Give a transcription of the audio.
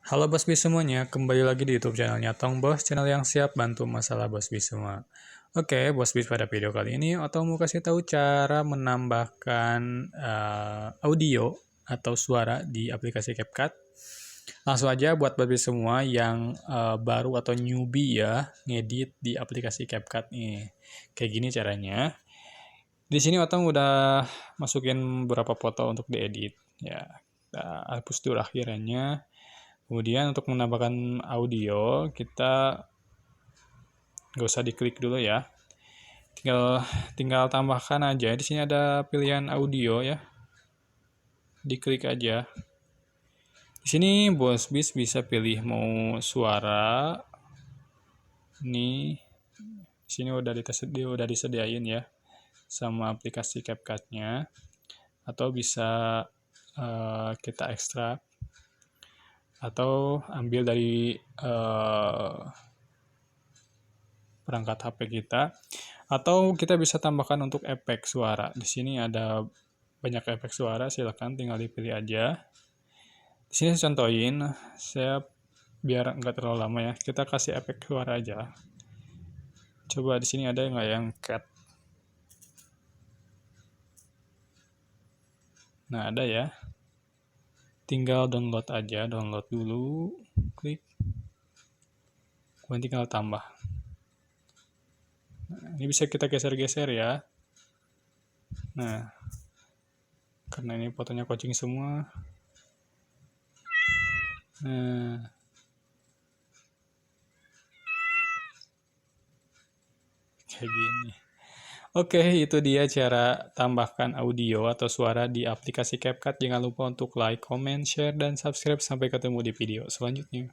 Halo Bos Bis semuanya, kembali lagi di YouTube channelnya Tong Bos, channel yang siap bantu masalah Bos Bis semua. Oke, Bos Bis pada video kali ini Otong mau kasih tahu cara menambahkan audio atau suara di aplikasi CapCut. Langsung aja buat Bos Bis semua yang baru atau newbie ya, ngedit di aplikasi CapCut nih. Kayak gini caranya. Di sini Otong udah masukin beberapa foto untuk diedit. Ya, kita hapus dulu akhirannya. Kemudian untuk menambahkan audio, kita nggak usah diklik dulu ya. Tinggal tambahkan aja. Di sini ada pilihan audio ya. Diklik aja. Di sini Bos Bis bisa pilih mau suara. Nih, di sini udah disediain ya sama aplikasi CapCut-nya. Atau bisa kita ekstrak atau ambil dari perangkat HP kita, atau kita bisa tambahkan untuk efek suara. Di sini ada banyak efek suara, silakan tinggal dipilih aja. Di sini saya contohin, biar nggak terlalu lama ya, kita kasih efek suara aja. Coba di sini ada nggak yang cat? Nah, ada ya. Tinggal download aja, download dulu, klik, kemudian tinggal tambah. Nah, ini bisa kita geser-geser ya. Nah, karena ini fotonya kucing semua. Nah, kayak gini. Oke, itu dia cara tambahkan audio atau suara di aplikasi CapCut. Jangan lupa untuk like, comment, share, dan subscribe. Sampai ketemu di video selanjutnya.